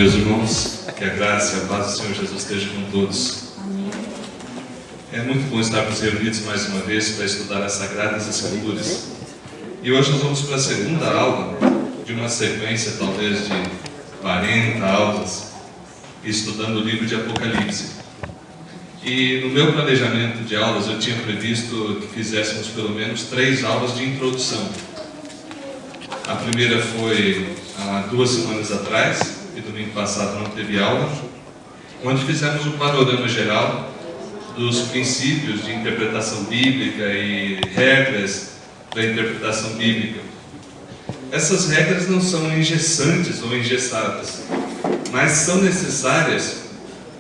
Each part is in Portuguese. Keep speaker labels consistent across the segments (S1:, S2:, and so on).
S1: meus irmãos, que a graça e a paz do Senhor Jesus esteja com todos. É muito bom estarmos reunidos mais uma vez para estudar as Sagradas Escrituras. E hoje nós vamos para a segunda aula de uma sequência talvez de 40 aulas, estudando o livro de Apocalipse. E no meu planejamento de aulas eu tinha previsto que fizéssemos pelo menos 3 aulas de introdução. A primeira foi há 2 semanas atrás, e domingo passado não teve aula, onde fizemos um panorama geral dos princípios de interpretação bíblica e regras da interpretação bíblica. Essas regras não são engessantes ou engessadas, mas são necessárias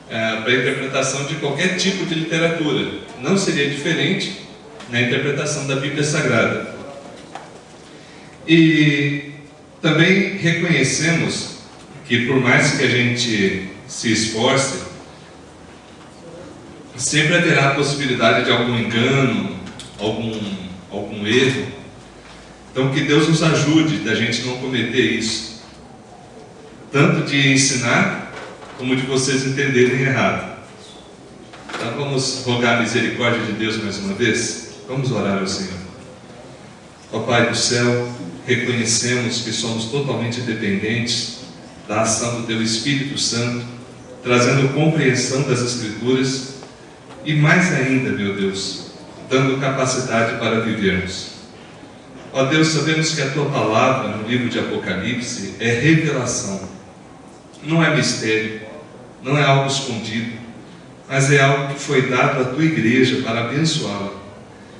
S1: para a interpretação de qualquer tipo de literatura. Não seria diferente na interpretação da Bíblia Sagrada. E também reconhecemos que, por mais que a gente se esforce, sempre haverá a possibilidade de algum engano, algum erro. Então, que Deus nos ajude da gente não cometer isso, tanto de ensinar como de vocês entenderem errado. Então vamos rogar a misericórdia de Deus mais uma vez? Vamos orar ao Senhor. Ó Pai do céu, reconhecemos que somos totalmente dependentes da ação do Teu Espírito Santo, trazendo compreensão das Escrituras e mais ainda, meu Deus, dando capacidade para vivermos. Ó Deus, sabemos que a Tua palavra no livro de Apocalipse é revelação, não é mistério, não é algo escondido, mas é algo que foi dado à Tua igreja para abençoá-la.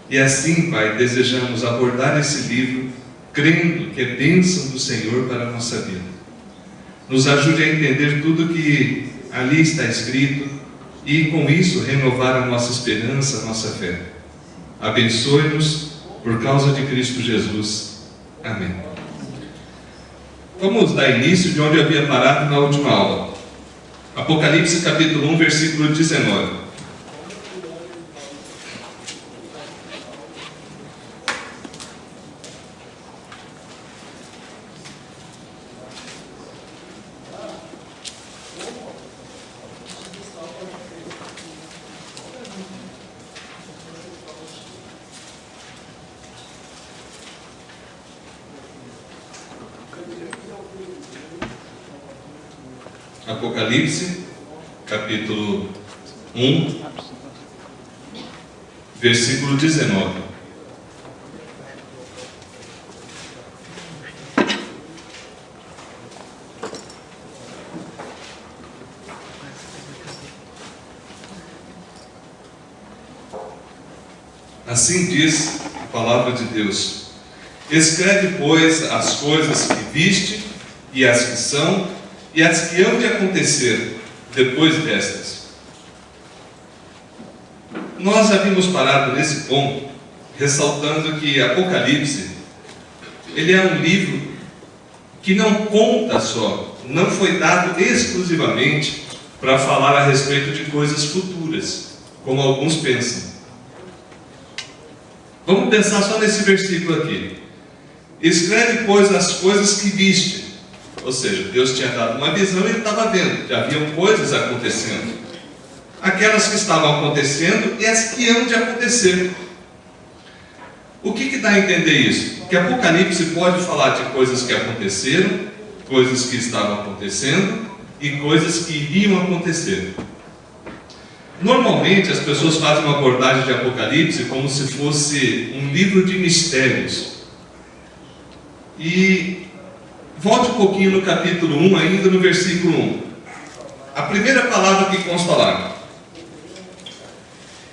S1: E assim, Pai, desejamos abordar esse livro crendo que é bênção do Senhor para a nossa vida. Nos ajude a entender tudo que ali está escrito e com isso renovar a nossa esperança, a nossa fé. Abençoe-nos por causa de Cristo Jesus. Amém. Vamos dar início de onde eu havia parado na última aula. Apocalipse capítulo 1, versículo 19. Apocalipse, capítulo 1, versículo 19. Assim diz a palavra de Deus: escreve, pois, as coisas que viste, e as que são, e as que hão de acontecer depois destas. Nós havíamos parado nesse ponto, ressaltando que Apocalipse, ele é um livro que não conta só, não foi dado exclusivamente para falar a respeito de coisas futuras, como alguns pensam. Vamos pensar só nesse versículo aqui. Escreve, pois, as coisas que viste. Ou seja, Deus tinha dado uma visão e ele estava vendo que haviam coisas acontecendo. Aquelas que estavam acontecendo e as que hão de acontecer. O que dá a entender isso? Que Apocalipse pode falar de coisas que aconteceram, coisas que estavam acontecendo e coisas que iriam acontecer. Normalmente as pessoas fazem uma abordagem de Apocalipse como se fosse um livro de mistérios. E volte um pouquinho no capítulo 1, ainda no versículo 1. A primeira palavra que consta lá: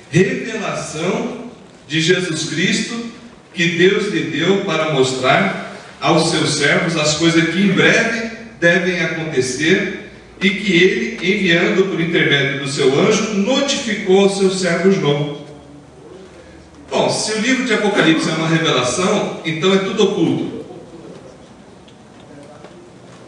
S1: revelação de Jesus Cristo, que Deus lhe deu para mostrar aos seus servos as coisas que em breve devem acontecer, e que ele, enviando por intermédio do seu anjo, notificou ao seu servo João. Bom, se o livro de Apocalipse é uma revelação, então é tudo oculto.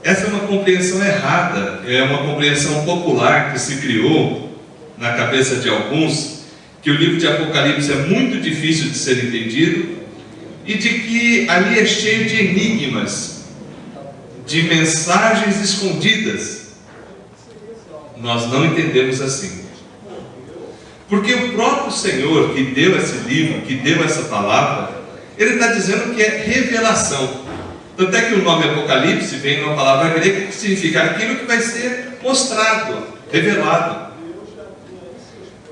S1: Essa é uma compreensão errada, é uma compreensão popular que se criou na cabeça de alguns, que o livro de Apocalipse é muito difícil de ser entendido e de que ali é cheio de enigmas, de mensagens escondidas Nós não entendemos assim. Porque o próprio Senhor que deu esse livro, que deu essa palavra, Ele está dizendo que é revelação. Tanto é que o nome Apocalipse vem de uma palavra grega que significa aquilo que vai ser mostrado, revelado.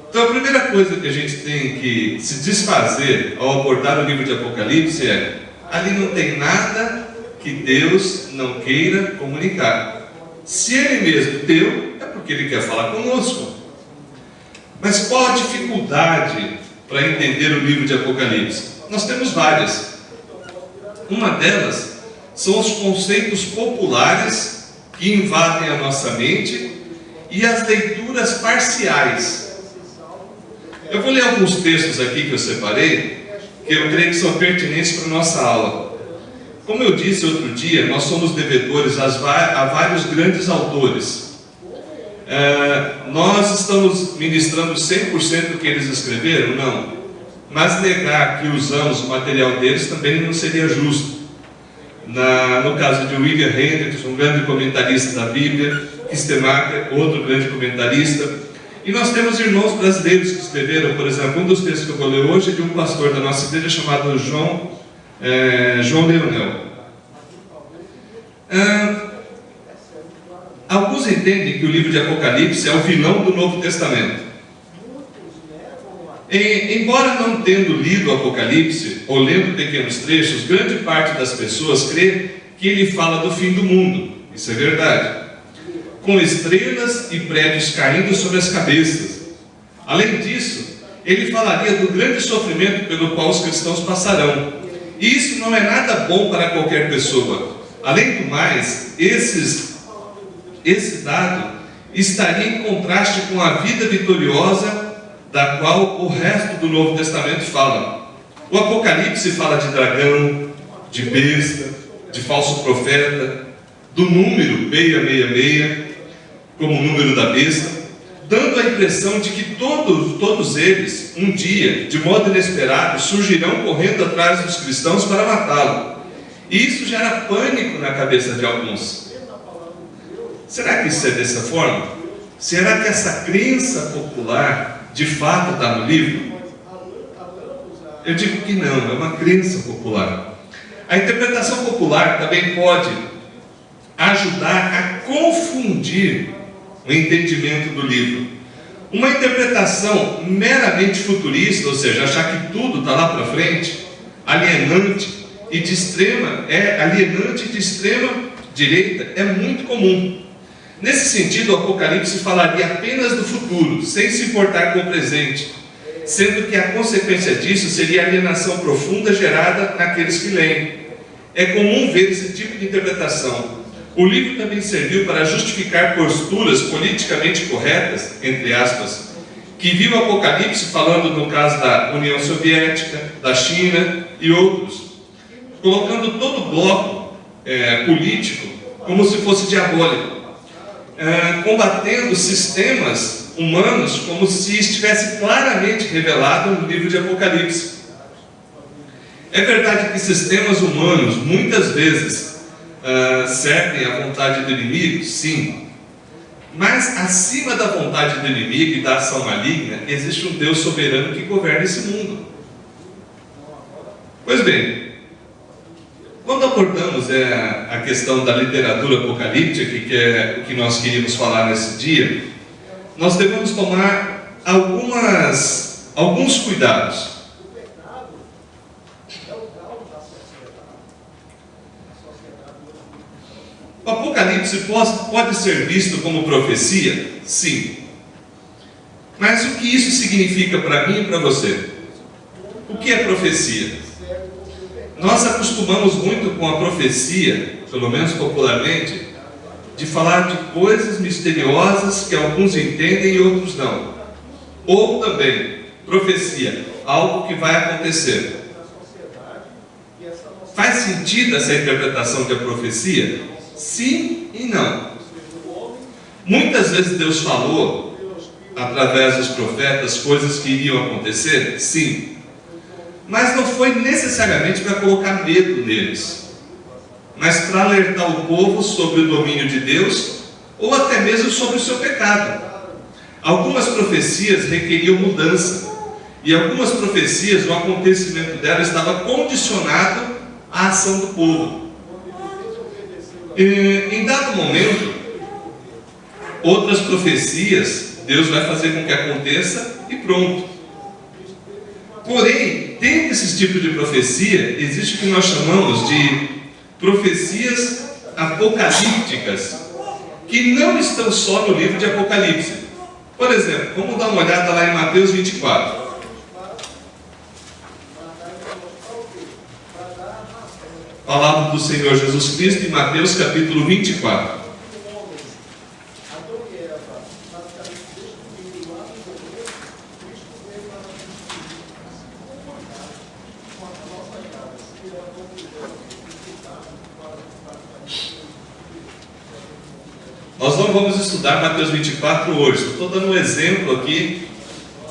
S1: Então a primeira coisa que a gente tem que se desfazer ao abordar o livro de Apocalipse é: ali não tem nada que Deus não queira comunicar. Se Ele mesmo deu, é porque Ele quer falar conosco. Mas qual a dificuldade para entender o livro de Apocalipse? Nós temos várias. Uma delas são os conceitos populares que invadem a nossa mente e as leituras parciais. Eu vou ler alguns textos aqui que eu separei, que eu creio que são pertinentes para a nossa aula. Como eu disse outro dia, nós somos devedores a vários grandes autores. Nós estamos ministrando 100% do que eles escreveram? Não. Mas negar que usamos o material deles também não seria justo. No caso de William Hendricks, um grande comentarista da Bíblia, Kistemaker, outro grande comentarista. E nós temos irmãos brasileiros que escreveram, por exemplo, um dos textos que eu vou ler hoje é de um pastor da nossa igreja chamado João Leonel. Alguns entendem que o livro de Apocalipse é o vilão do Novo Testamento. Embora não tendo lido o Apocalipse, ou lendo pequenos trechos, grande parte das pessoas crê que ele fala do fim do mundo. Isso é verdade. Com estrelas e prédios caindo sobre as cabeças. Além disso, ele falaria do grande sofrimento pelo qual os cristãos passarão. E isso não é nada bom para qualquer pessoa. Além do mais, esse dado estaria em contraste com a vida vitoriosa da qual o resto do Novo Testamento fala. O Apocalipse fala de dragão, de besta, de falso profeta, do número 666, como o número da besta, dando a impressão de que todos eles, um dia, de modo inesperado, surgirão correndo atrás dos cristãos para matá-lo. E isso gera pânico na cabeça de alguns. Será que isso é dessa forma? Será que essa crença popular de fato está no livro? Eu digo que não, é uma crença popular. A interpretação popular também pode ajudar a confundir o entendimento do livro. Uma interpretação meramente futurista, ou seja, achar que tudo está lá para frente, alienante e de extrema direita, é muito comum. Nesse sentido, o Apocalipse falaria apenas do futuro, sem se importar com o presente, sendo que a consequência disso seria a alienação profunda gerada naqueles que leem. É comum ver esse tipo de interpretação. O livro também serviu para justificar posturas politicamente corretas, entre aspas, que viu o Apocalipse falando no caso da União Soviética, da China e outros, colocando todo o bloco político como se fosse diabólico. Combatendo sistemas humanos como se estivesse claramente revelado no livro de Apocalipse. É verdade que sistemas humanos muitas vezes servem à vontade do inimigo? Sim. Mas acima da vontade do inimigo e da ação maligna, existe um Deus soberano que governa esse mundo. Pois bem, quando abordamos a questão da literatura apocalíptica, que é o que nós queríamos falar nesse dia, nós devemos tomar alguns cuidados. O Apocalipse pode ser visto como profecia? Sim. Mas o que isso significa para mim e para você? O que é profecia? Nós acostumamos muito com a profecia, pelo menos popularmente, de falar de coisas misteriosas que alguns entendem e outros não. Ou também, profecia, algo que vai acontecer. Faz sentido essa interpretação de profecia? Sim e não. Muitas vezes Deus falou, através dos profetas, coisas que iriam acontecer? Sim. Mas não foi necessariamente para colocar medo neles, mas para alertar o povo sobre o domínio de Deus ou até mesmo sobre o seu pecado. Algumas profecias requeriam mudança, e algumas profecias, o acontecimento dela estava condicionado à ação do povo. Em dado momento, outras profecias, Deus vai fazer com que aconteça e pronto. Porém, dentro desses tipos de profecia, existe o que nós chamamos de profecias apocalípticas, que não estão só no livro de Apocalipse. Por exemplo, vamos dar uma olhada lá em Mateus 24. Palavra do Senhor Jesus Cristo em Mateus capítulo 24. Nós não vamos estudar Mateus 24 hoje. Estou dando um exemplo aqui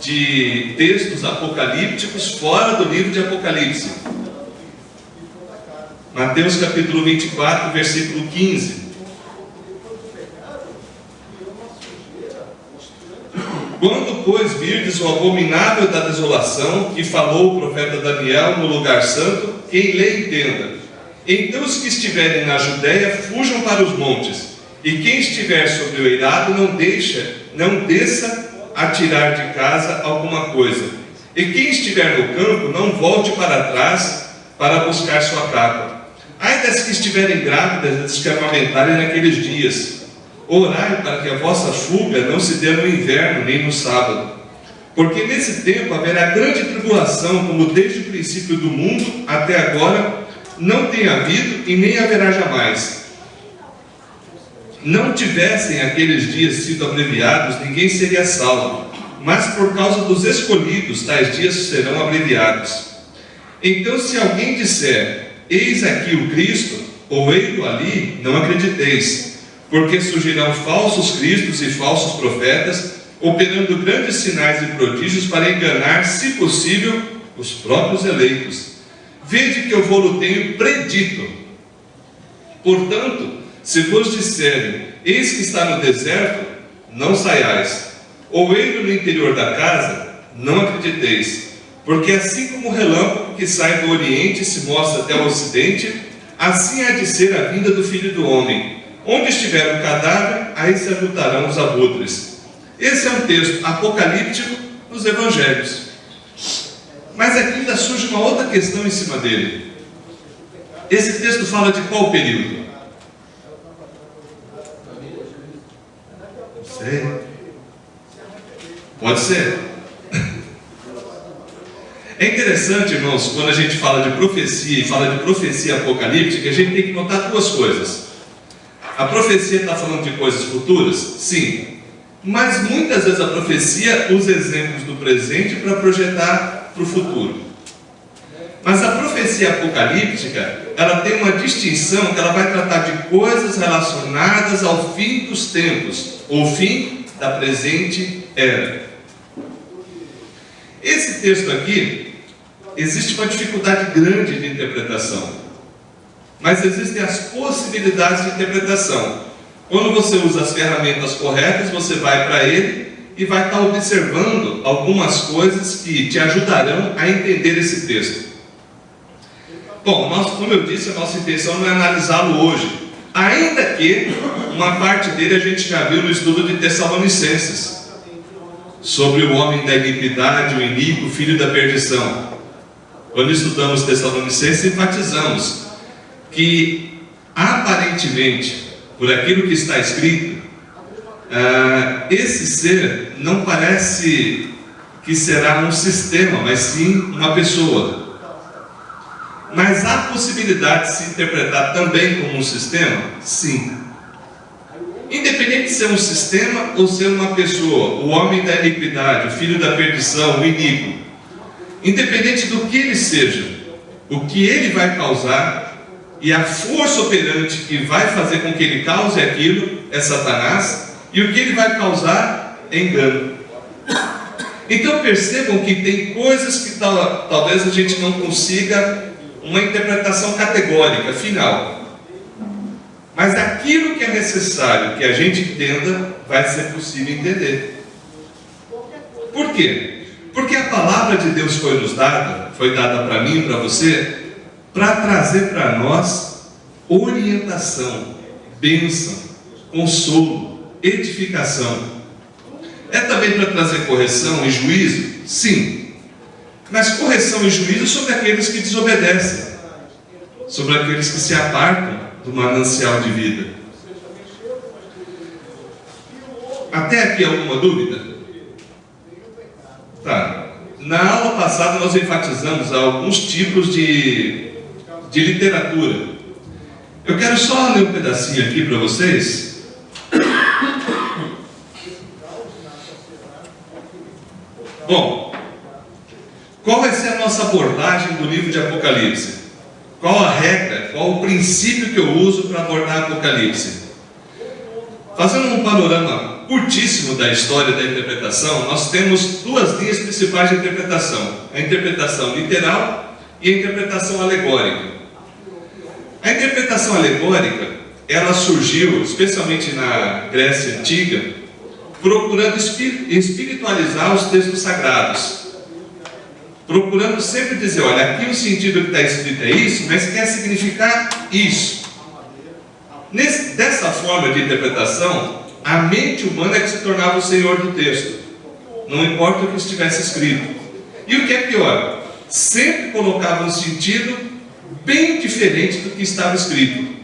S1: de textos apocalípticos fora do livro de Apocalipse. Mateus capítulo 24, versículo 15. Quando, pois, virdes o abominável da desolação, que falou o profeta Daniel no lugar santo, quem lê entenda. Então os que estiverem na Judéia fujam para os montes, e quem estiver sobre o eirado não desça a tirar de casa alguma coisa. E quem estiver no campo não volte para trás para buscar sua capa. Ai das que estiverem grávidas, das que amamentarem naqueles dias. Orai para que a vossa fuga não se dê no inverno, nem no sábado. Porque nesse tempo haverá grande tribulação, como desde o princípio do mundo até agora não tem havido e nem haverá jamais. Não tivessem aqueles dias sido abreviados, ninguém seria salvo. Mas por causa dos escolhidos, tais dias serão abreviados. Então, se alguém disser, eis aqui o Cristo, ou ei-lo ali, não acrediteis, porque surgirão falsos cristos e falsos profetas, operando grandes sinais e prodígios para enganar, se possível, os próprios eleitos. Vede que eu vou-lo tenho predito. Portanto, se vos disserem, eis que está no deserto, não saiais, ou ei-lo no interior da casa, não acrediteis, porque assim como o relâmpago que sai do oriente e se mostra até o ocidente, assim há de ser a vinda do Filho do Homem. Onde estiver o cadáver, aí se ajuntarão os abutres. Esse é um texto apocalíptico nos evangelhos. Mas aqui ainda surge uma outra questão em cima dele. Esse texto fala de qual período? Não sei. Pode ser. É interessante, irmãos, quando a gente fala de profecia e fala de profecia apocalíptica, a gente tem que notar duas coisas. A profecia está falando de coisas futuras? Sim. Mas muitas vezes a profecia usa exemplos do presente para projetar para o futuro. Mas a profecia apocalíptica, ela tem uma distinção que ela vai tratar de coisas relacionadas ao fim dos tempos, ou fim da presente era. Esse texto aqui, existe uma dificuldade grande de interpretação, mas existem as possibilidades de interpretação. Quando você usa as ferramentas corretas, você vai para ele e vai estar observando algumas coisas que te ajudarão a entender esse texto. Bom, como eu disse, a nossa intenção não é analisá-lo hoje, ainda que uma parte dele a gente já viu no estudo de Tessalonicenses, sobre o homem da iniquidade, o iníquo, o filho da perdição. Quando estudamos Tessalonicenses, enfatizamos que, aparentemente, por aquilo que está escrito, esse ser não parece que será um sistema, mas sim uma pessoa. Mas há possibilidade de se interpretar também como um sistema? Sim. Independente de ser um sistema ou ser uma pessoa, o homem da iniquidade, o filho da perdição, o iníquo, independente do que ele seja, o que ele vai causar e a força operante que vai fazer com que ele cause aquilo é Satanás, e o que ele vai causar é engano. Então percebam que tem coisas que talvez a gente não consiga uma interpretação categórica, final. Mas aquilo que é necessário que a gente entenda, vai ser possível entender. Por quê? Porque a palavra de Deus foi dada para mim e para você, para trazer para nós orientação, bênção, consolo, edificação. É também para trazer correção e juízo? Sim. Mas correção e juízo sobre aqueles que desobedecem, sobre aqueles que se apartam do manancial de vida. Até aqui alguma dúvida? Tá. Na aula passada nós enfatizamos alguns tipos de literatura. Eu quero só ler um pedacinho aqui para vocês. Bom, qual vai ser a nossa abordagem do livro de Apocalipse? Qual a regra, qual o princípio que eu uso para abordar Apocalipse? Fazendo um panorama curtíssimo da história da interpretação, nós temos duas linhas principais de interpretação: a interpretação literal e a interpretação alegórica. A interpretação alegórica, ela surgiu, especialmente na Grécia Antiga, procurando espiritualizar os textos sagrados, procurando sempre dizer, olha, aqui o sentido que está escrito é isso, mas quer significar isso. Dessa forma de interpretação, a mente humana é que se tornava o senhor do texto, não importa o que estivesse escrito. E o que é pior, sempre colocava um sentido bem diferente do que estava escrito.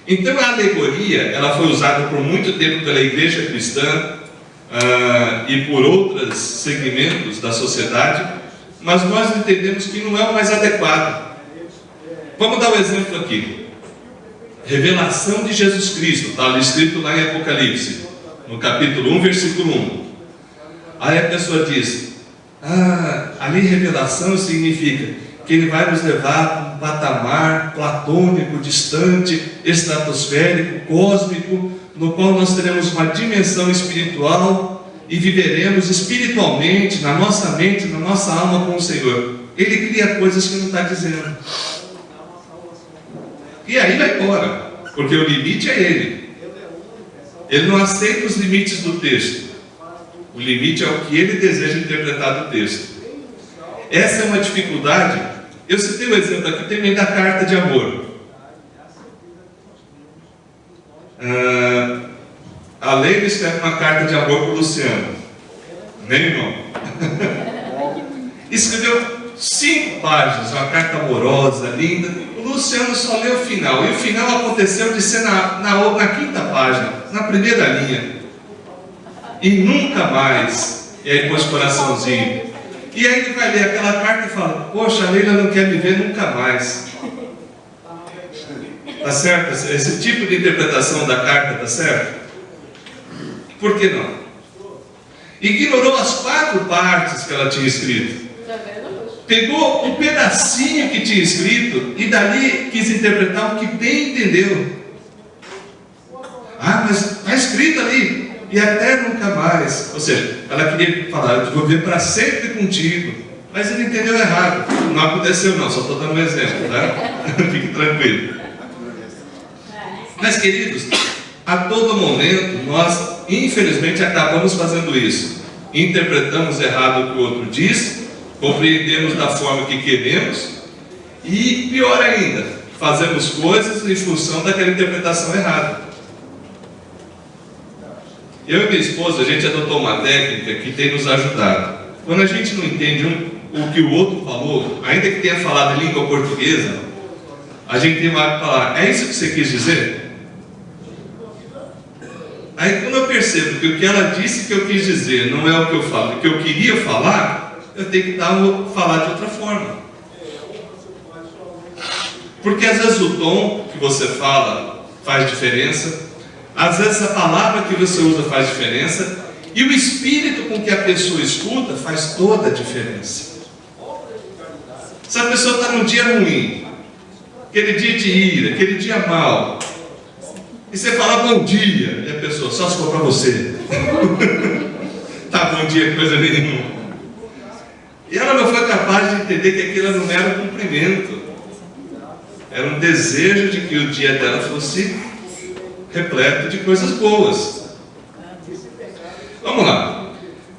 S1: Então a alegoria, ela foi usada por muito tempo pela igreja cristã e por outros segmentos da sociedade, mas nós entendemos que não é o mais adequado. Vamos dar um exemplo aqui. Revelação de Jesus Cristo, está escrito lá em Apocalipse, no capítulo 1, versículo 1. Aí a pessoa diz, ali revelação significa que Ele vai nos levar para um patamar platônico, distante, estratosférico, cósmico, no qual nós teremos uma dimensão espiritual e viveremos espiritualmente, na nossa mente, na nossa alma com o Senhor. Ele cria coisas que não está dizendo. E aí vai embora, porque o limite é Ele. Ele não aceita os limites do texto. O limite é o que Ele deseja interpretar do texto. Essa é uma dificuldade. Eu citei um exemplo aqui também da carta de amor. A Leila escreve uma carta de amor para o Luciano. Né, irmão? Escreveu 5 páginas, uma carta amorosa, linda. O Luciano só leu o final. E o final aconteceu de ser na 5ª página, na primeira linha. E nunca mais. E aí pôs coraçãozinho. E aí ele vai ler aquela carta e fala, poxa, a Leila não quer me ver nunca mais. Tá certo? Esse tipo de interpretação da carta, tá certo? Por que não? Ignorou as 4 partes que ela tinha escrito. Pegou um pedacinho que tinha escrito e dali quis interpretar o que bem entendeu. Mas está escrito ali. E até nunca mais. Ou seja, ela queria falar, eu vou viver para sempre contigo. Mas ele entendeu errado. Não aconteceu não, só estou dando um exemplo, tá? Fique tranquilo. Mas queridos, a todo momento nós infelizmente acabamos fazendo isso. Interpretamos errado o que o outro diz, compreendemos da forma que queremos e, pior ainda, fazemos coisas em função daquela interpretação errada. Eu e minha esposa, a gente adotou uma técnica que tem nos ajudado. Quando a gente não entende o que o outro falou, ainda que tenha falado em língua portuguesa, a gente tem uma que falar, é isso que você quis dizer? Aí quando eu percebo que o que ela disse que eu quis dizer não é o que eu falo, o que eu queria falar, eu tenho que falar de outra forma. Porque às vezes o tom que você fala faz diferença. Às vezes a palavra que você usa faz diferença e o espírito com que a pessoa escuta faz toda a diferença. Se a pessoa está num dia ruim, aquele dia de ira, aquele dia mau, e você fala bom dia, e a pessoa, só se for para você. Tá, bom dia, coisa nenhuma. E ela não foi capaz de entender que aquilo não era um cumprimento. Era um desejo de que o dia dela fosse repleto de coisas boas. Vamos lá.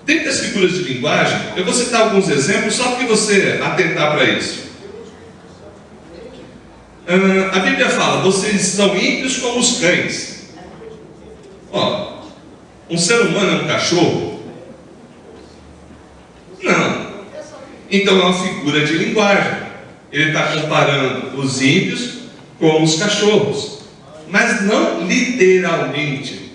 S1: Dentre as figuras de linguagem, eu vou citar alguns exemplos só para você atentar para isso. A Bíblia fala: vocês são ímpios como os cães. Ó, um ser humano é um cachorro? Não. Então é uma figura de linguagem. Ele está comparando os ímpios com os cachorros, mas não literalmente.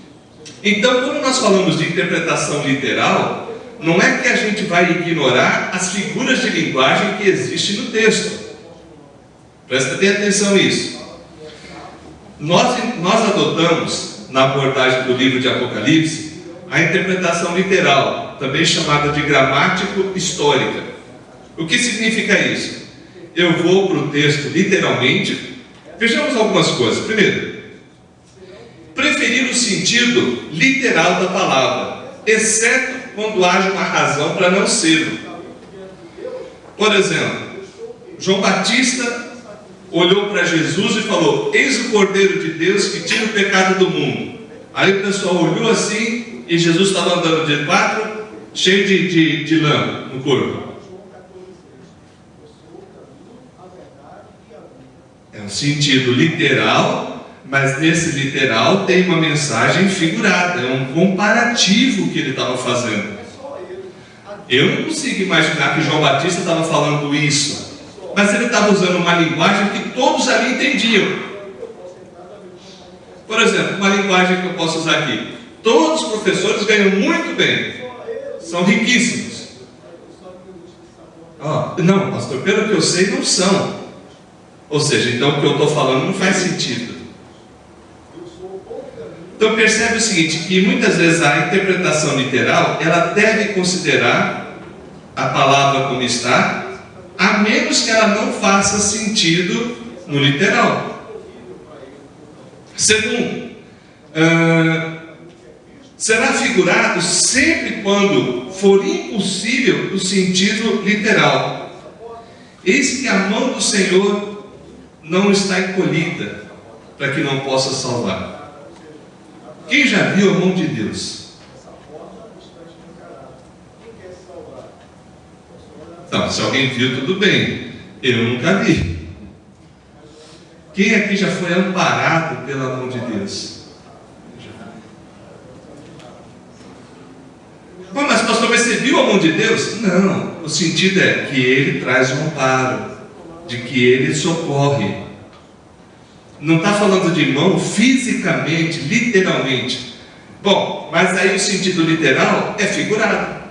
S1: Então, quando nós falamos de interpretação literal, não é que a gente vai ignorar as figuras de linguagem que existem no texto. Presta bem atenção nisso. Nós adotamos, na abordagem do livro de Apocalipse, a interpretação literal, também chamada de gramático-histórica. O que significa isso? Eu vou para o texto literalmente. Vejamos algumas coisas. Primeiro, preferir o sentido literal da palavra, exceto quando haja uma razão para não ser. Por exemplo, João Batista olhou para Jesus e falou: eis o Cordeiro de Deus que tira o pecado do mundo. Aí o pessoal olhou assim e Jesus estava andando de quatro, cheio de lã no corpo. É um sentido literal, mas nesse literal tem uma mensagem figurada, é um comparativo que ele estava fazendo. Eu não consigo imaginar que João Batista estava falando isso, mas ele estava usando uma linguagem que todos ali entendiam. Por exemplo, uma linguagem que eu posso usar aqui: todos os professores ganham muito bem, são riquíssimos. Não, pastor, pelo que eu sei, não são. Ou seja, então o que eu estou falando não faz sentido. Então percebe o seguinte, que muitas vezes a interpretação literal, ela deve considerar a palavra como está, a menos que ela não faça sentido no literal. Segundo, será figurado sempre quando for impossível o sentido literal. Eis que a mão do Senhor não está encolhida para que não possa salvar. Quem já viu a mão de Deus? Então, se alguém viu, tudo bem. Eu nunca vi. Quem aqui já foi amparado pela mão de Deus? Mas pastor, você viu a mão de Deus? Não, o sentido é que Ele traz um amparo, de que Ele socorre. Não está falando de mão fisicamente, literalmente. Bom, mas aí o sentido literal é figurado.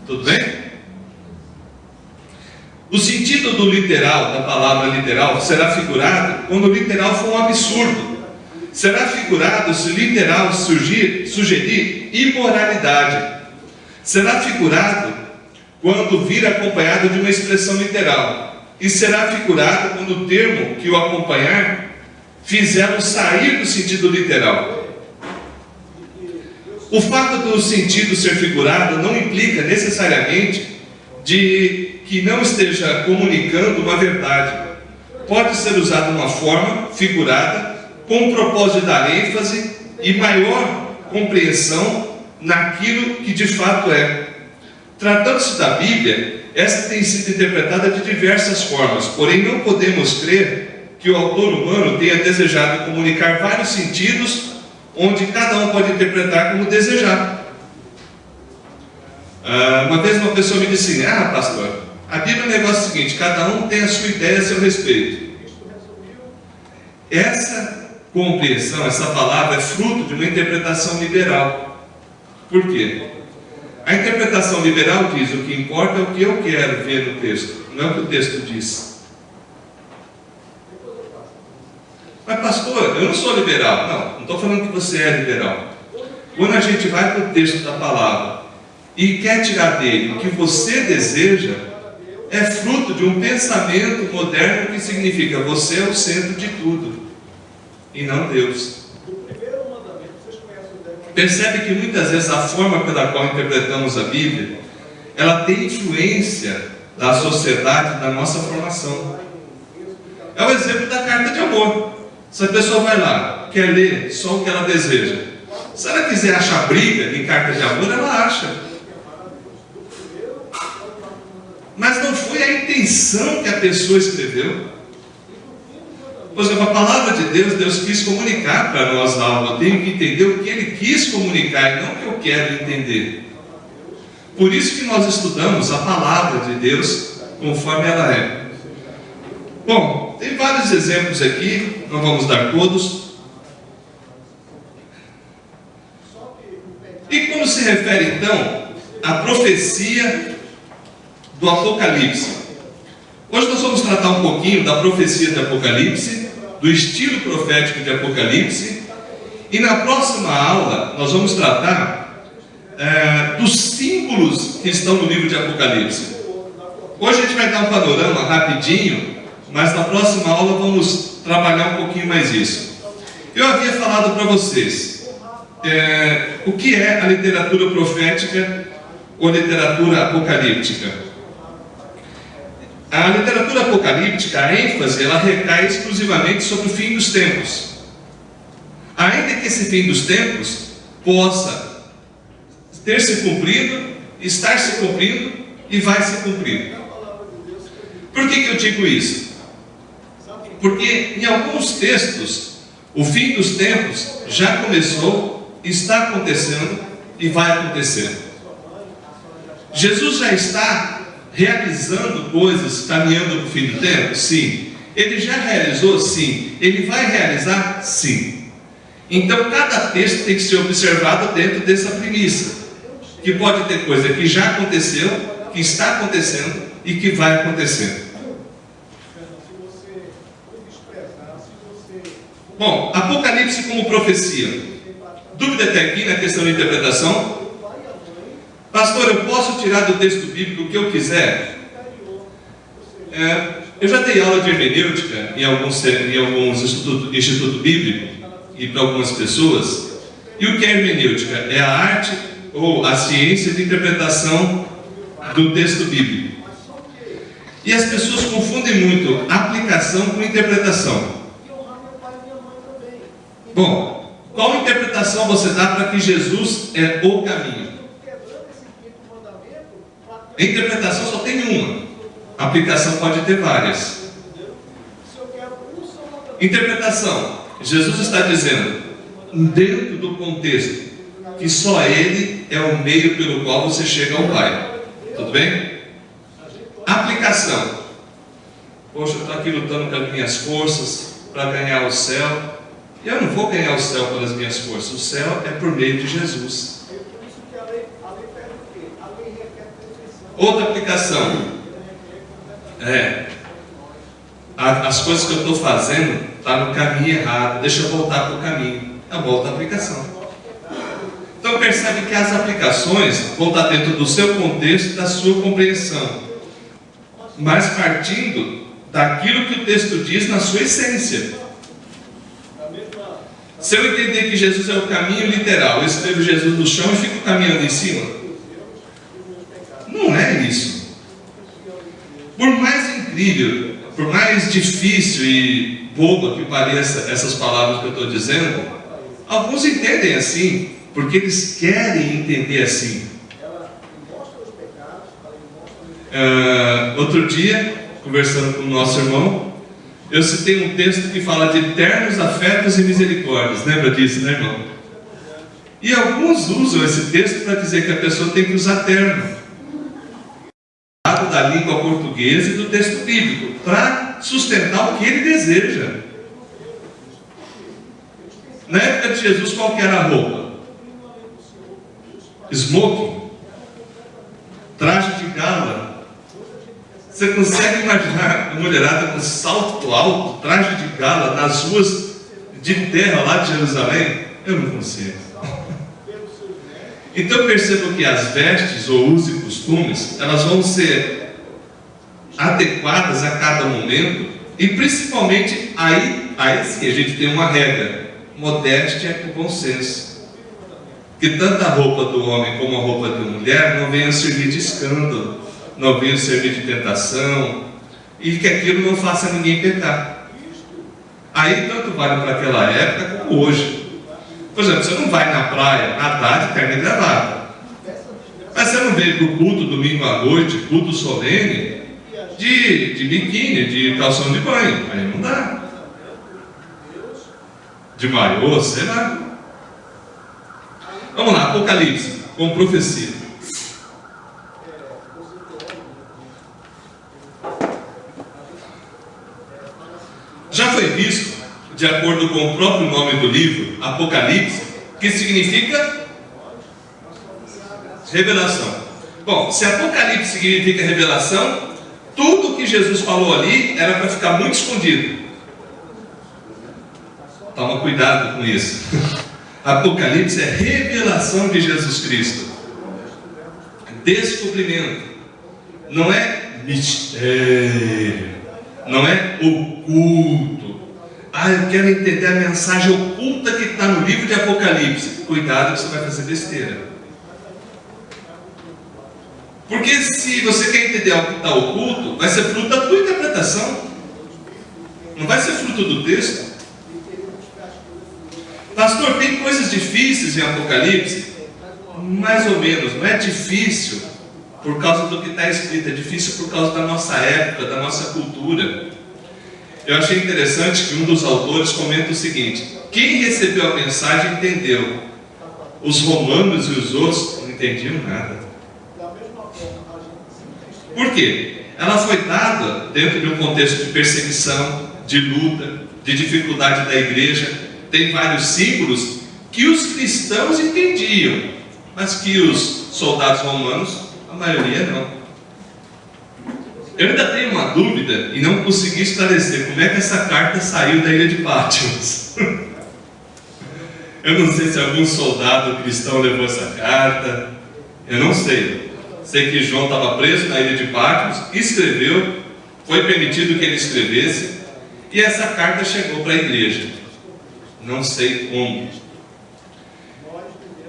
S1: Tudo bem? O sentido do literal, da palavra literal, será figurado quando o literal for um absurdo. Será figurado se o literal sugerir imoralidade. Será figurado quando vir acompanhado de uma expressão literal. E será figurado quando o termo que o acompanhar fizer-o sair do sentido literal. O fato do sentido ser figurado não implica necessariamente de que não esteja comunicando uma verdade. Pode ser usado de uma forma figurada com o propósito de dar ênfase e maior compreensão naquilo que de fato é. Tratando-se da Bíblia, essa tem sido interpretada de diversas formas, porém não podemos crer que o autor humano tenha desejado comunicar vários sentidos, onde cada um pode interpretar como desejar. Uma vez uma pessoa me disse assim: pastor, a Bíblia é um negócio seguinte, cada um tem a sua ideia a seu respeito. Essa compreensão, essa palavra é fruto de uma interpretação liberal. Por quê? A interpretação liberal diz: o que importa é o que eu quero ver no texto, não é o que o texto diz. Mas pastor, eu não sou liberal. Não estou falando que você é liberal. Quando a gente vai para o texto da palavra e quer tirar dele o que você deseja, é fruto de um pensamento moderno que significa: você é o centro de tudo e não Deus. Percebe que muitas vezes a forma pela qual interpretamos a Bíblia, ela tem influência da sociedade, da nossa formação. É o exemplo da carta de amor. Se a pessoa vai lá, quer ler só o que ela deseja. Se ela quiser achar briga em carta de amor, ela acha. Mas não foi a intenção que a pessoa escreveu. Por exemplo, a palavra de Deus, Deus quis comunicar para nós algo. Eu tenho que entender o que Ele quis comunicar e não o que eu quero entender. Por isso que nós estudamos a palavra de Deus conforme ela é. Bom, tem vários exemplos aqui, não vamos dar todos. E como se refere então à profecia do Apocalipse? Hoje nós vamos tratar um pouquinho da profecia de Apocalipse, do estilo profético de Apocalipse, e na próxima aula nós vamos tratar dos símbolos que estão no livro de Apocalipse. Hoje a gente vai dar um panorama rapidinho, mas na próxima aula vamos trabalhar um pouquinho mais isso. Eu havia falado para vocês o que é a literatura profética ou literatura apocalíptica. A literatura apocalíptica, a ênfase, ela recai exclusivamente sobre o fim dos tempos. Ainda que esse fim dos tempos possa ter se cumprido, estar se cumprindo e vai se cumprir. Por que eu digo isso? Porque em alguns textos, o fim dos tempos já começou, está acontecendo e vai acontecer. Jesus já está realizando coisas, caminhando para o fim do tempo? Sim. Ele já realizou? Sim. Ele vai realizar? Sim. Então cada texto tem que ser observado dentro dessa premissa, que pode ter coisa que já aconteceu, que está acontecendo e que vai acontecer. Bom, Apocalipse como profecia. Dúvida até aqui na questão da interpretação? Pastor, eu posso tirar do texto bíblico o que eu quiser? Eu já dei aula de hermenêutica em alguns institutos bíblicos e para algumas pessoas. E o que é hermenêutica? É a arte ou a ciência de interpretação do texto bíblico. E as pessoas confundem muito aplicação com interpretação. Bom, qual interpretação você dá para que Jesus é o caminho? A interpretação só tem uma. A aplicação pode ter várias. Interpretação. Jesus está dizendo, dentro do contexto, que só Ele é o meio pelo qual você chega ao Pai. Tudo bem? Aplicação. Poxa, eu estou aqui lutando com as minhas forças para ganhar o céu. E eu não vou ganhar o céu pelas minhas forças. O céu é por meio de Jesus. Outra aplicação. As coisas que eu estou fazendo estão no caminho errado. Deixa eu voltar para o caminho. É uma outra aplicação. Então percebe que as aplicações vão estar dentro do seu contexto e da sua compreensão, mas partindo daquilo que o texto diz na sua essência. Se eu entender que Jesus é o caminho literal, eu escrevo Jesus no chão e fico caminhando em cima? Não é isso. Por mais incrível, por mais difícil e boba que pareça essas palavras que eu estou dizendo, alguns entendem assim, porque eles querem entender assim. Outro dia, conversando com o nosso irmão, eu citei um texto que fala de ternos afetos e misericórdias. Lembra disso, né, irmão? E alguns usam esse texto para dizer que a pessoa tem que usar terno, da língua portuguesa e do texto bíblico, para sustentar o que ele deseja. Na época de Jesus, qual que era a roupa? Smoking, traje de gala. Você consegue imaginar a mulherada com salto alto, traje de gala, nas ruas de terra lá de Jerusalém? Eu não consigo. Então percebo que as vestes ou usos e costumes, elas vão ser adequadas a cada momento, e principalmente aí sim a gente tem uma regra: modéstia e bom senso. Que tanto a roupa do homem como a roupa da mulher não venham servir de escândalo, não venham servir de tentação, e que aquilo não faça ninguém pecar. Aí tanto vale para aquela época como hoje. Por exemplo, você não vai na praia nadar de terno e gravata. Mas você não veio para o culto domingo à noite, culto solene, de biquíni, de calção de banho. Aí não dá. De maiô, sei lá. Vamos lá, Apocalipse, com profecia. Já foi visto, de acordo com o próprio nome do livro, Apocalipse, que significa revelação. Bom, se Apocalipse significa revelação, tudo que Jesus falou ali era para ficar muito escondido. Toma cuidado com isso. Apocalipse é revelação de Jesus Cristo. Descobrimento. Não é mistério. Não é oculto. Eu quero entender a mensagem oculta que está no livro de Apocalipse. Cuidado que você vai fazer besteira. Porque se você quer entender algo que está oculto, vai ser fruto da tua interpretação. Não vai ser fruto do texto. Pastor, tem coisas difíceis em Apocalipse? Mais ou menos. Não é difícil por causa do que está escrito, é difícil por causa da nossa época, da nossa cultura. Eu achei interessante que um dos autores comenta o seguinte: quem recebeu a mensagem entendeu, os romanos e os outros não entendiam nada. Por quê? Ela foi dada dentro de um contexto de perseguição, de luta, de dificuldade da igreja. Tem vários símbolos que os cristãos entendiam, mas que os soldados romanos, a maioria não. Eu ainda tenho uma dúvida e não consegui esclarecer como é que essa carta saiu da ilha de Patmos. Eu não sei se algum soldado cristão levou essa carta, eu não sei. Sei que João estava preso na ilha de Patmos, escreveu, foi permitido que ele escrevesse, e essa carta chegou para a igreja. Não sei como.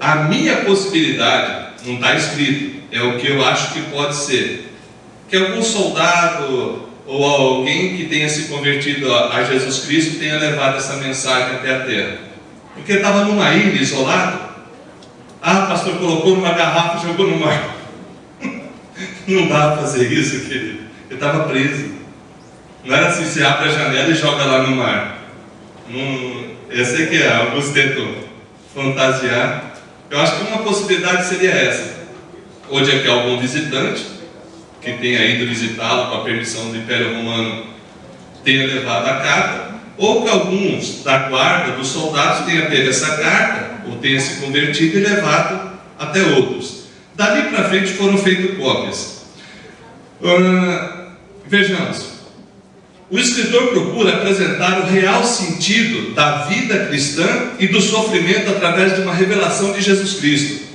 S1: A minha possibilidade, não está escrito, é o que eu acho que pode ser, que algum soldado ou alguém que tenha se convertido a Jesus Cristo tenha levado essa mensagem até a terra. Porque estava numa ilha isolado. O pastor colocou numa garrafa e jogou no mar. Não dá para fazer isso, querido. Ele estava preso. Não era assim, você abre a janela e joga lá no mar. Eu sei que alguns tentam fantasiar. Eu acho que uma possibilidade seria essa. Ou de que algum visitante que tenha ido visitá-lo com a permissão do Império Romano tenha levado a carta, ou que alguns da guarda dos soldados tenham pego essa carta, ou tenha se convertido e levado até outros. Dali para frente foram feitas cópias. Vejamos. O escritor procura apresentar o real sentido da vida cristã e do sofrimento através de uma revelação de Jesus Cristo.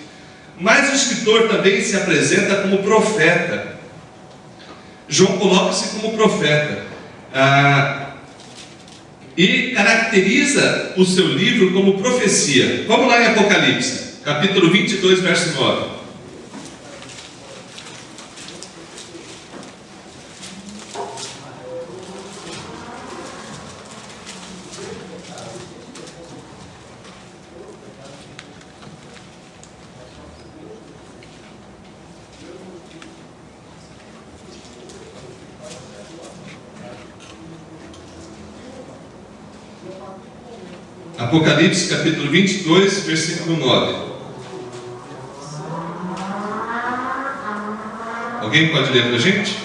S1: Mas o escritor também se apresenta como profeta. João coloca-se como profeta. E caracteriza o seu livro como profecia. Vamos lá em Apocalipse, capítulo 22, verso 9. Apocalipse capítulo 22, versículo 9. Alguém pode ler para a gente?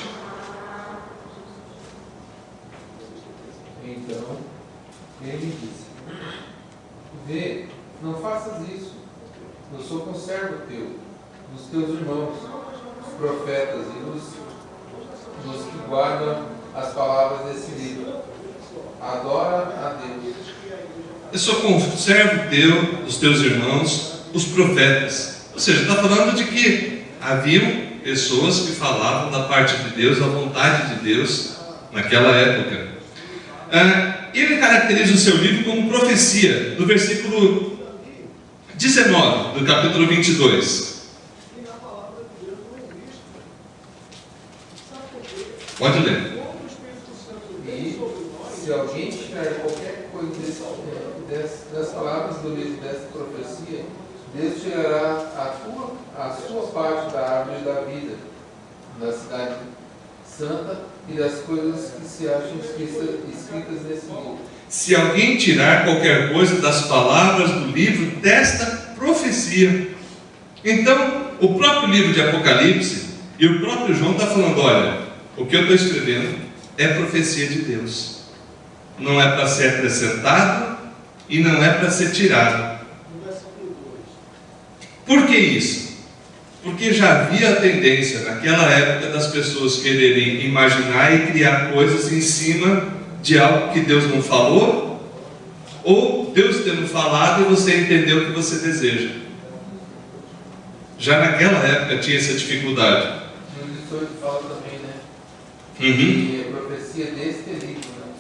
S2: Então, ele disse: Vê, não faças isso. Eu sou conservo teu, dos teus irmãos, os profetas e dos que guardam as palavras desse livro. Adora a Deus.
S1: Eu sou conservo teu, dos teus irmãos, os profetas. Ou seja, está falando de que haviam pessoas que falavam da parte de Deus, da vontade de Deus, naquela época. Ele caracteriza o seu livro como profecia, no versículo 19 do capítulo 22. Pode ler.
S2: E se alguém alguém tirar qualquer coisa das palavras do livro dessa profecia, Deus tirará a sua parte da árvore da vida, da cidade santa e das coisas que se acham escritas nesse livro.
S1: Se alguém tirar qualquer coisa das palavras do livro desta profecia. Então, o próprio livro de Apocalipse e o próprio João está falando, olha, o que eu estou escrevendo é profecia de Deus. Não é para ser acrescentado e não é para ser tirado. Por que isso? Porque já havia a tendência naquela época das pessoas quererem imaginar e criar coisas em cima de algo que Deus não falou, ou Deus tendo falado e você entendeu o que você deseja. Já naquela época tinha essa dificuldade.
S2: No 18 fala também, né?
S1: E
S2: a profecia deste livro, né?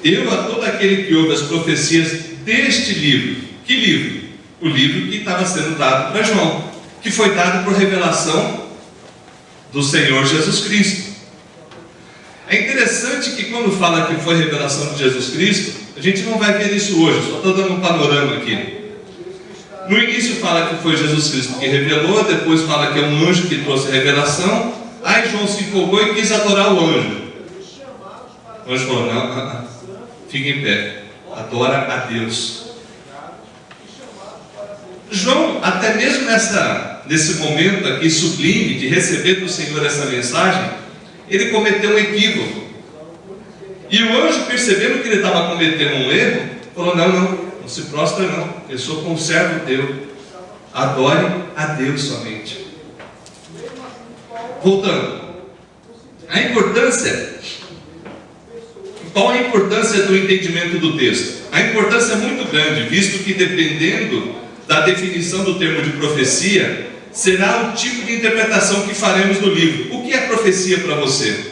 S1: Eu a todo aquele que ouve as profecias deste livro. Que livro? O livro que estava sendo dado para João, que foi dado por revelação do Senhor Jesus Cristo. É interessante que quando fala que foi revelação de Jesus Cristo, a gente não vai ver isso hoje, só estou dando um panorama aqui. No início fala que foi Jesus Cristo que revelou, depois fala que é um anjo que trouxe a revelação. Aí João se empolgou e quis adorar o anjo. O anjo falou, não, fica em pé, adora a Deus. João, até mesmo nesse momento aqui sublime de receber do Senhor essa mensagem, ele cometeu um equívoco. E o anjo, percebendo que ele estava cometendo um erro, falou, não se prostra não, eu sou conservo teu, adore a Deus somente. Voltando, qual a importância do entendimento do texto? A importância é muito grande, visto que dependendo da definição do termo de profecia, será o tipo de interpretação que faremos no livro. O que é profecia para você?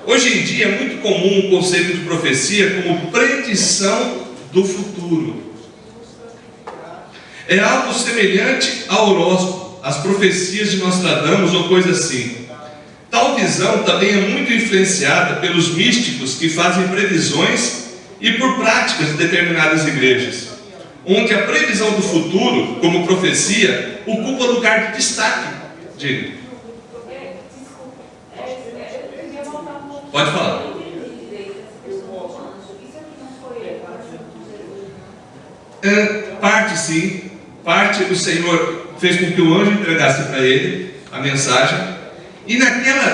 S1: Hoje em dia é muito comum o conceito de profecia como predição do futuro. É algo semelhante ao horóscopo, às profecias de Nostradamus ou coisa assim. Tal visão também é muito influenciada pelos místicos que fazem previsões e por práticas de determinadas igrejas, onde a previsão do futuro, como profecia, ocupa lugar de destaque. Diga. Pode falar. Parte sim. Parte o Senhor fez com que o anjo entregasse para ele a mensagem. E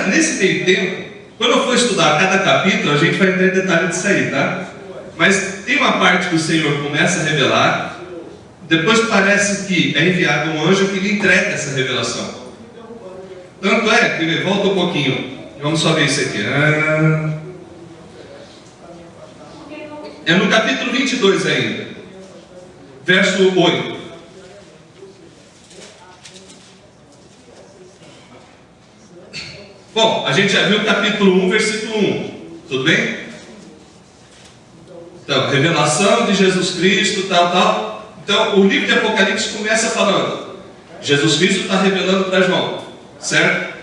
S1: nesse meio tempo, quando eu for estudar cada capítulo, a gente vai entrar em detalhe disso aí, tá? Mas tem uma parte que o Senhor começa a revelar, depois parece que é enviado um anjo que lhe entrega essa revelação. Tanto é que, volta um pouquinho, vamos só ver isso aqui. É no capítulo 22 ainda, verso 8. Bom, a gente já viu o capítulo 1, versículo 1, tudo bem? Então, revelação de Jesus Cristo, tal. Então, o livro de Apocalipse começa falando, Jesus Cristo está revelando para João, certo?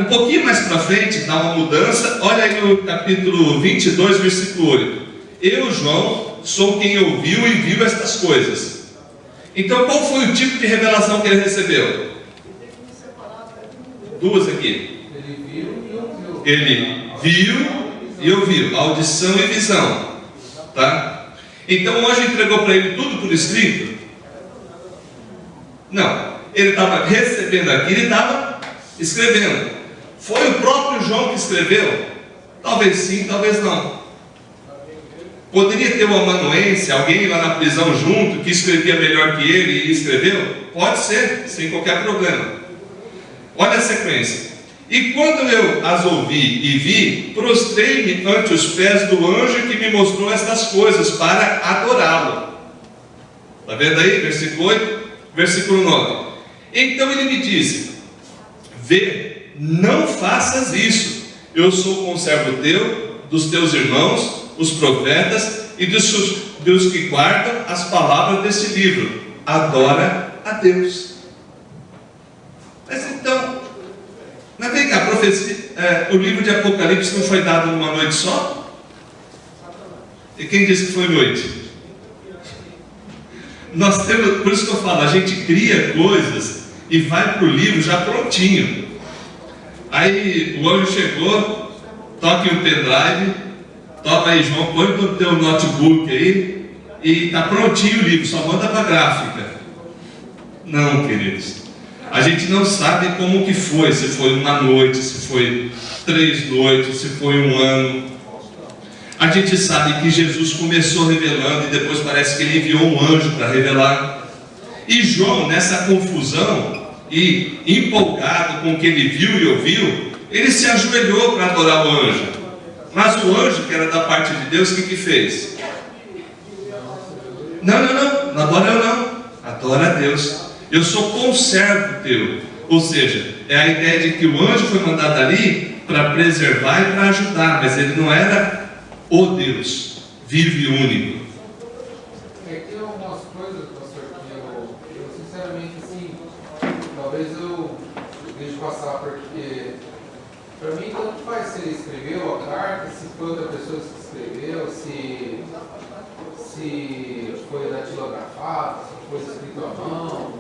S1: Um pouquinho mais para frente, dá uma mudança, olha aí no capítulo 22, versículo 8. Eu, João, sou quem ouviu e viu estas coisas. Então, qual foi o tipo de revelação que ele recebeu? Duas aqui. Ele viu e ouviu, audição e visão, tá? Então o anjo entregou para ele tudo por escrito? Não, ele estava recebendo aqui, ele estava escrevendo. Foi o próprio João que escreveu? Talvez sim, talvez não. Poderia ter um amanuense, alguém lá na prisão junto, que escrevia melhor que ele e escreveu? Pode ser, sem qualquer problema. Olha a sequência. E quando eu as ouvi e vi, prostrei-me ante os pés do anjo que me mostrou estas coisas para adorá-lo. Está vendo aí? Versículo 8, versículo 9. Então ele me disse, vê, não faças isso. Eu sou conservo teu, dos teus irmãos, os profetas e dos que guardam as palavras deste livro. Adora a Deus. Mas então, vem cá, o livro de Apocalipse não foi dado numa noite só? E quem disse que foi noite? Nós temos, por isso que eu falo, a gente cria coisas e vai para o livro já prontinho. Aí o anjo chegou, toque o pendrive, toca aí, João, põe no teu notebook aí e está prontinho o livro, só manda para a gráfica. Não, queridos. A gente não sabe como que foi, se foi uma noite, se foi 3 noites, se foi um ano. A gente sabe que Jesus começou revelando e depois parece que ele enviou um anjo para revelar. E João, nessa confusão e empolgado com o que ele viu e ouviu, ele se ajoelhou para adorar o anjo. Mas o anjo, que era da parte de Deus, o que fez? Não adora eu não, adora a Deus. Eu sou conservo teu. Ou seja, é a ideia de que o anjo foi mandado ali para preservar e para ajudar, mas ele não era o Deus vivo e único.
S2: É que algumas coisas, pastor, que eu sinceramente assim, talvez eu deixe passar, porque para mim tanto faz se ele escreveu a carta, se foi outra pessoa que escreveu, se foi datilografado, se foi escrito à mão.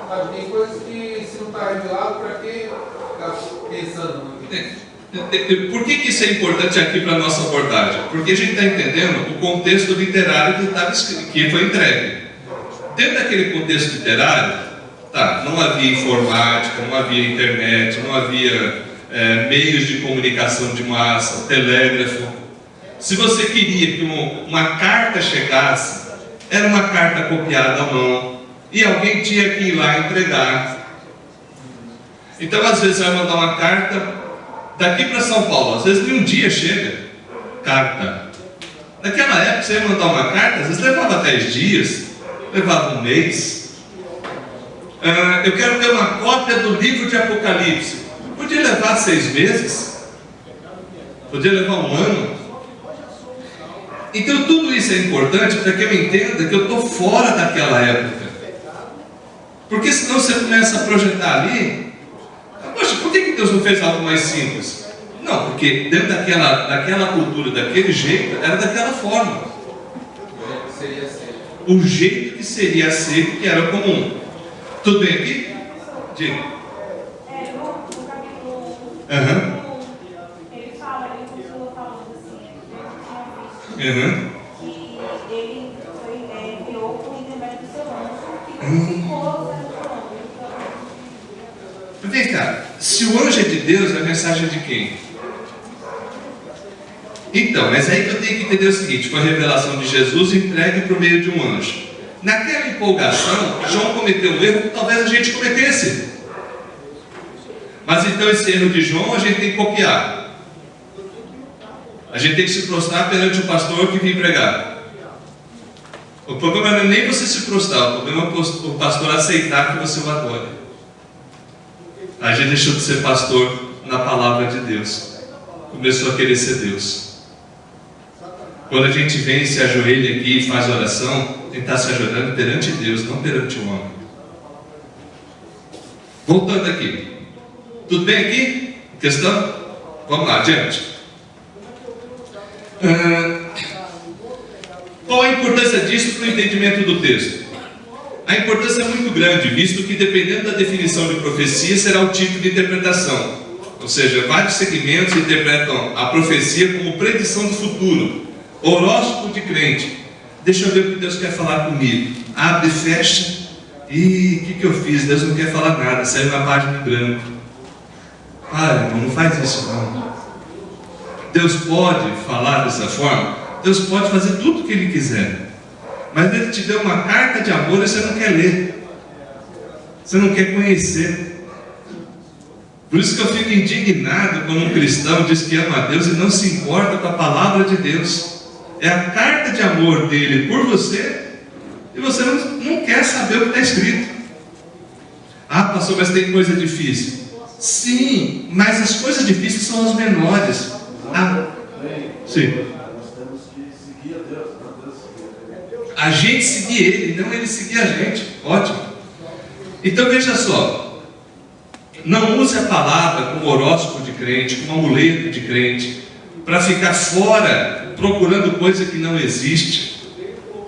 S2: Sabe, tem coisas que se não está revelado, para que ficar pensando muito?
S1: Por que isso é importante aqui para a nossa abordagem? Porque a gente está entendendo o contexto literário que foi entregue. Dentro daquele contexto literário, não havia informática, não havia internet, não havia meios de comunicação de massa, telégrafo. Se você queria que uma carta chegasse, era uma carta copiada à mão e alguém tinha que ir lá entregar. Então, às vezes, vai mandar uma carta daqui para São Paulo, às vezes em um dia chega carta. Naquela época, você ia mandar uma carta, às vezes levava 10 dias, levava um mês. Eu quero ter uma cópia do livro de Apocalipse. Podia levar 6 meses, podia levar um ano. Então tudo isso é importante para que eu entenda que eu estou fora daquela época. Porque senão você começa a projetar ali. Poxa, por que Deus não fez algo mais simples? Não, porque dentro daquela cultura, daquele jeito, era daquela forma. O jeito que seria aceito, que era comum. Tudo bem aqui? Diga.
S3: No capítulo 1, ele continua falando assim, que ele enviou por intermédio do seu anjo, que ficou sendo
S1: Vem cá, se o anjo é de Deus, a mensagem é de quem? Então, mas aí que eu tenho que entender o seguinte: foi a revelação de Jesus entregue por meio de um anjo. Naquela empolgação, João cometeu um erro que talvez a gente cometesse. Mas então esse erro de João a gente tem que copiar. A gente tem que se prostrar perante o pastor que vem pregar. O problema não é nem você se prostrar, o problema é o pastor aceitar que você o adore. A gente deixou de ser pastor na palavra de Deus, começou a querer ser Deus. Quando a gente vem e se ajoelha aqui e faz oração, tem que estar se ajoelhando perante Deus, não perante o homem. Voltando aqui, tudo bem aqui? Questão? Vamos lá, adiante. Qual a importância disso para o entendimento do texto? A importância é muito grande, visto que dependendo da definição de profecia, será o tipo de interpretação. Ou seja, vários segmentos interpretam a profecia como predição do futuro, horóscopo de crente. Deixa eu ver o que Deus quer falar comigo. Abre e fecha. E o que eu fiz? Deus não quer falar nada, saiu na página em branco. Para, irmão, não faz isso não. Deus pode falar dessa forma? Deus pode fazer tudo o que Ele quiser. Mas Ele te deu uma carta de amor e você não quer ler. Você não quer conhecer. Por isso que eu fico indignado quando um cristão diz que ama a Deus e não se importa com a palavra de Deus. É a carta de amor dele por você e você não quer saber o que está escrito. Ah, pastor, mas tem coisa difícil. Sim, mas as coisas difíceis são as menores. Sim. A gente seguir Ele, não Ele seguir a gente. Ótimo. Então veja só, não use a palavra como horóscopo de crente, como amuleto de crente, para ficar fora procurando coisa que não existe.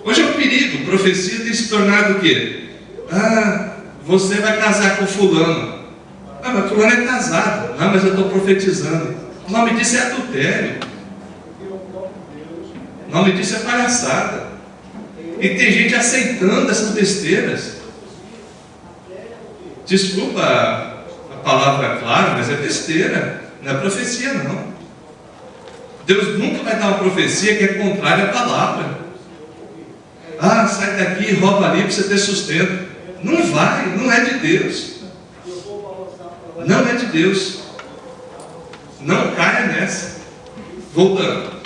S1: Hoje é um perigo. Profecia tem se tornado o quê? Você vai casar com fulano. Mas fulano é casado. Mas eu estou profetizando. O nome disso é adultério. O nome disso é palhaçada. E tem gente aceitando essas besteiras. Desculpa a palavra clara, mas é besteira. Não é profecia, não. Deus nunca vai dar uma profecia que é contrária à palavra. Sai daqui e rouba ali para você ter sustento. Não vai, não é de Deus. Não é de Deus. Não caia nessa. Voltando.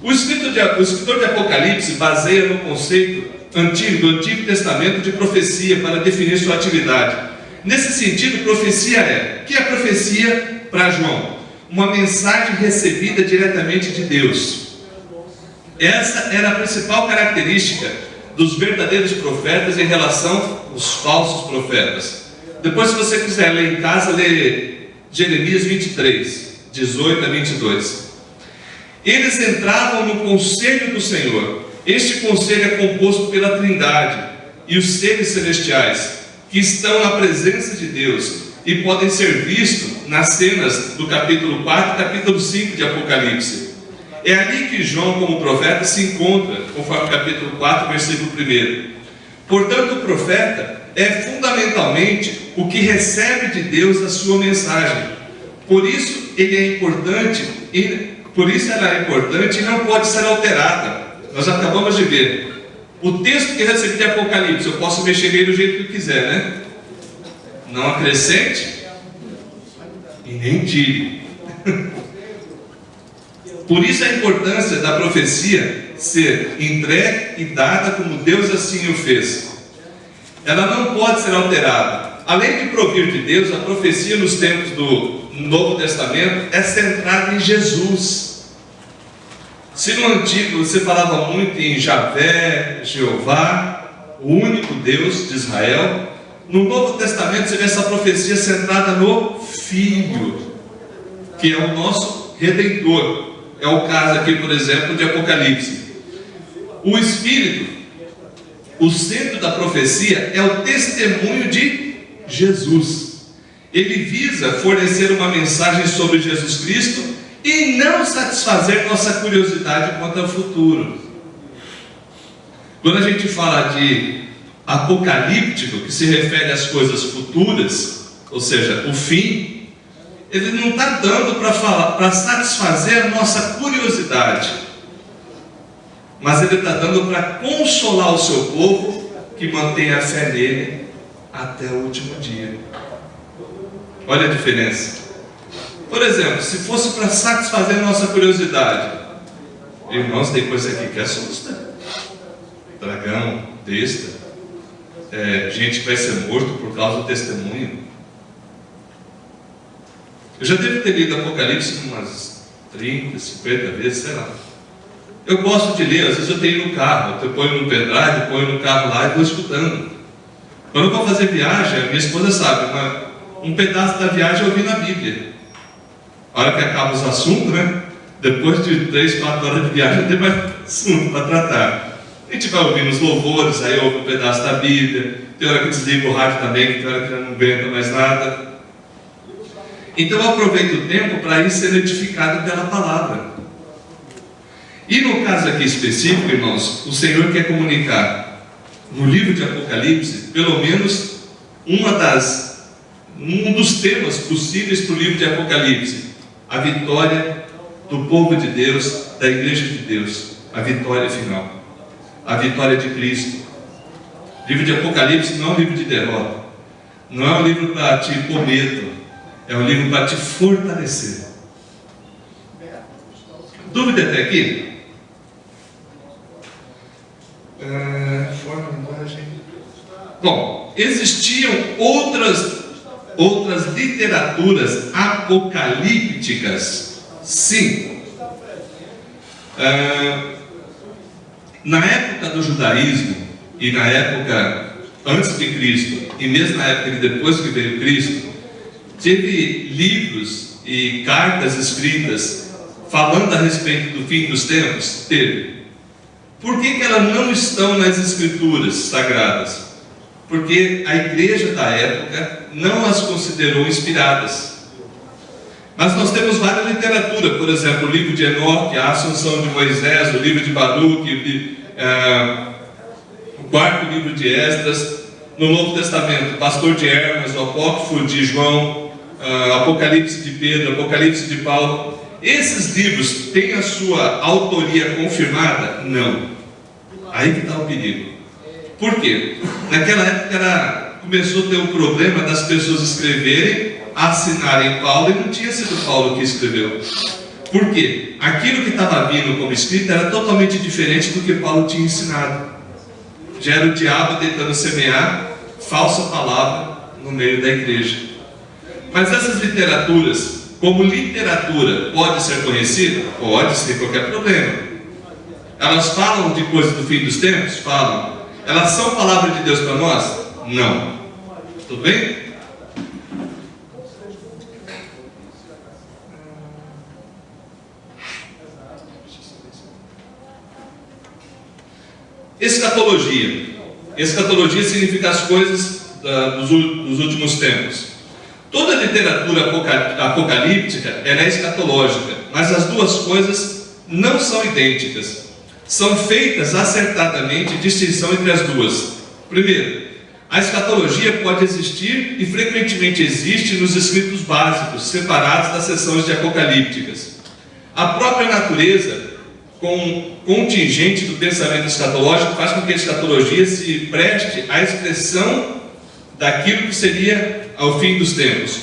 S1: O escritor de Apocalipse baseia no conceito do Antigo Testamento de profecia para definir sua atividade. Nesse sentido, profecia o que é profecia para João? Uma mensagem recebida diretamente de Deus. Essa era a principal característica dos verdadeiros profetas em relação aos falsos profetas. Depois, se você quiser ler em casa, lê Jeremias 23, 18 a 22. Eles entravam no conselho do Senhor. Este conselho é composto pela Trindade e os seres celestiais, que estão na presença de Deus e podem ser vistos nas cenas do capítulo 4 e capítulo 5 de Apocalipse. É ali que João, como profeta, se encontra, conforme o capítulo 4, versículo 1. Portanto, o profeta é fundamentalmente o que recebe de Deus a sua mensagem. Por isso ela é importante e não pode ser alterada. Nós acabamos de ver o texto que recebi de Apocalipse. Eu posso mexer nele do jeito que eu quiser, né? Não acrescente e nem tire. Por isso a importância da profecia ser entregue e dada como Deus assim o fez. Ela não pode ser alterada. Além de provir de Deus, a profecia nos tempos do Novo Testamento é centrada em Jesus. Se no Antigo você falava muito em Javé, Jeová, o único Deus de Israel, no Novo Testamento você vê essa profecia centrada no Filho, que é o nosso Redentor. É o caso aqui, por exemplo, de Apocalipse. O Espírito, o centro da profecia, é o testemunho de Jesus. Ele visa fornecer uma mensagem sobre Jesus Cristo e não satisfazer nossa curiosidade quanto ao futuro. Quando a gente fala de apocalíptico, que se refere às coisas futuras, ou seja, o fim, ele não está dando para satisfazer a nossa curiosidade, mas ele está dando para consolar o seu povo que mantém a fé nele até o último dia. Olha a diferença. Por exemplo, se fosse para satisfazer a nossa curiosidade, irmãos, tem coisa aqui que assusta. Dragão, besta, gente que vai ser morto por causa do testemunho. Eu já devo ter lido Apocalipse umas 30, 50 vezes, sei lá. Eu gosto de ler, às vezes eu tenho no carro, eu ponho no pendrive, ponho no carro lá e vou escutando. Quando eu vou fazer viagem, a minha esposa sabe, um pedaço da viagem eu ouvi na Bíblia. A hora que acaba os assuntos, né? Depois de 3, 4 horas de viagem, tem mais assunto para tratar. A gente vai ouvindo os louvores, aí ouve um pedaço da Bíblia. Tem hora que desliga o rádio também, que tem hora que não aguenta mais nada. Então eu aproveito o tempo para ir ser edificado pela palavra. E no caso aqui específico, irmãos, o Senhor quer comunicar no livro de Apocalipse, pelo menos um dos temas possíveis para o livro de Apocalipse: a vitória do povo de Deus, da igreja de Deus, a vitória final, a vitória de Cristo. O livro de Apocalipse não é um livro de derrota, não é um livro para te pôr medo, é um livro para te fortalecer. Dúvida até aqui? Bom, existiam outras literaturas apocalípticas? Sim. Na época do judaísmo e na época antes de Cristo e mesmo na época de depois que veio Cristo, teve livros e cartas escritas falando a respeito do fim dos tempos? Teve. Por que elas não estão nas Escrituras Sagradas? Porque a igreja da época não as considerou inspiradas. Mas nós temos várias literaturas, por exemplo, o livro de Enoque, a Assunção de Moisés, o livro de Baruque, o quarto livro de Esdras, no Novo Testamento, o Pastor de Hermas, o Apócrifo de João, Apocalipse de Pedro, Apocalipse de Paulo. Esses livros têm a sua autoria confirmada? Não. Aí que está o perigo. Por quê? Naquela época começou a ter um problema das pessoas escreverem, assinarem Paulo, e não tinha sido Paulo que escreveu. Por quê? Aquilo que estava vindo como escrito era totalmente diferente do que Paulo tinha ensinado. Já era o diabo tentando semear falsa palavra no meio da igreja. Mas essas literaturas, como literatura, pode ser conhecida? Pode, sem qualquer problema. Elas falam de coisas do fim dos tempos? Falam. Elas são palavra de Deus para nós? Não. Tudo bem? Escatologia. Escatologia significa as coisas dos últimos tempos. Toda literatura apocalíptica é escatológica, mas as duas coisas não são idênticas. São feitas acertadamente distinção entre as duas. Primeiro, a escatologia pode existir e frequentemente existe nos escritos básicos, separados das seções de apocalípticas. A própria natureza contingente do pensamento escatológico faz com que a escatologia se preste à expressão daquilo que seria ao fim dos tempos.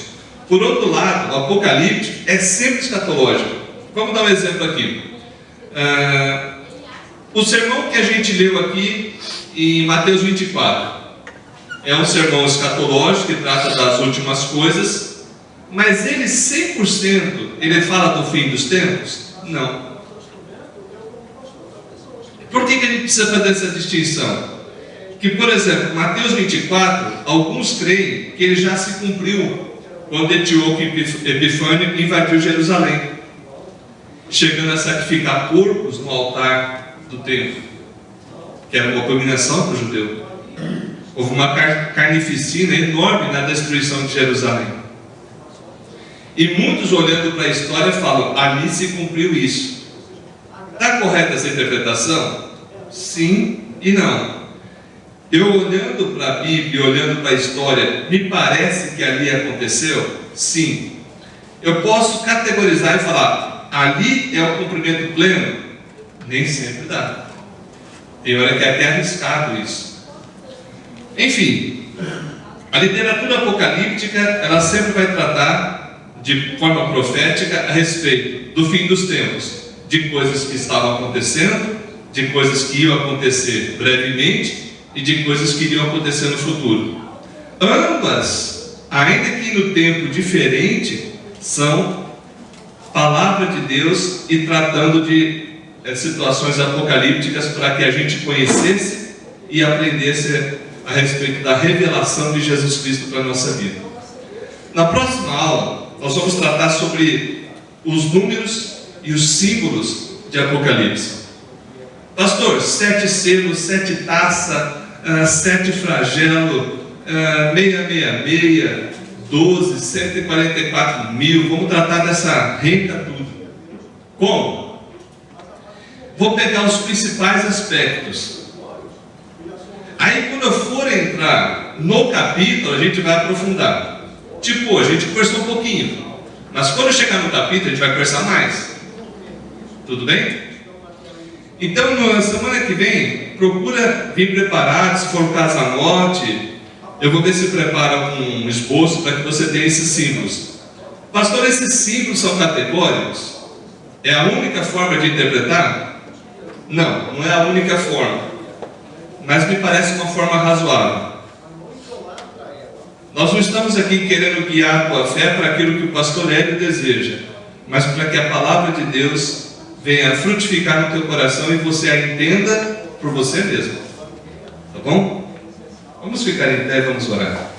S1: Por outro lado, o apocalíptico é sempre escatológico. Vamos dar um exemplo aqui. O sermão que a gente leu aqui em Mateus 24 é um sermão escatológico que trata das últimas coisas, mas ele 100% ele fala do fim dos tempos? Não. Por que a gente precisa fazer essa distinção? Que, por exemplo, Mateus 24, alguns creem que ele já se cumpriu quando Etíoco Epifânio invadiu Jerusalém, chegando a sacrificar porcos no altar do templo, que era uma abominação para o judeu. Houve uma carnificina enorme na destruição de Jerusalém. E muitos, olhando para a história, falam: ali se cumpriu isso. Está correta essa interpretação? Sim e não. Eu, olhando para a Bíblia, olhando para a história, me parece que ali aconteceu? Sim. Eu posso categorizar e falar: ali é o cumprimento pleno? Nem sempre dá. Tem hora que é até arriscado isso. Enfim, a literatura apocalíptica, ela sempre vai tratar de forma profética a respeito do fim dos tempos, de coisas que estavam acontecendo, de coisas que iam acontecer brevemente e de coisas que iriam acontecer no futuro. Ambas, ainda que no tempo diferente, são palavra de Deus e tratando de situações apocalípticas para que a gente conhecesse e aprendesse a respeito da revelação de Jesus Cristo para a nossa vida. Na próxima aula, nós vamos tratar sobre os números e os símbolos de Apocalipse. Pastor, 7 selos, 7 taças, 7 flagelo, 666, 12, 144 mil. Vamos tratar dessa renda tudo. Como? Vou pegar os principais aspectos. Aí, quando eu for entrar no capítulo, a gente vai aprofundar. Tipo, a gente conversou um pouquinho, mas quando chegar no capítulo, a gente vai conversar mais. Tudo bem? Então, na semana que vem, procura vir preparado. Se for o caso, anote. Eu vou ver se prepara um esboço para que você tenha esses símbolos. Pastor, esses símbolos são categóricos? É a única forma de interpretar? Não, não é a única forma. Mas me parece uma forma razoável. Nós não estamos aqui querendo guiar a tua fé para aquilo que o pastor Hélio deseja, mas para que a palavra de Deus venha frutificar no teu coração e você a entenda por você mesmo. Tá bom? Vamos ficar em pé e vamos orar.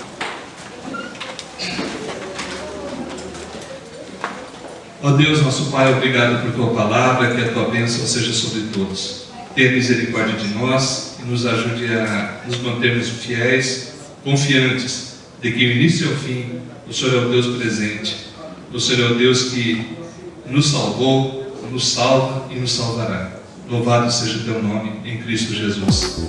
S1: Ó Deus, nosso Pai, obrigado por Tua palavra, que a Tua bênção seja sobre todos. Tenha misericórdia de nós e nos ajude a nos mantermos fiéis, confiantes de que, do início ao fim, o Senhor é o Deus presente. O Senhor é o Deus que nos salvou, nos salva e nos salvará. Louvado seja o Teu nome em Cristo Jesus.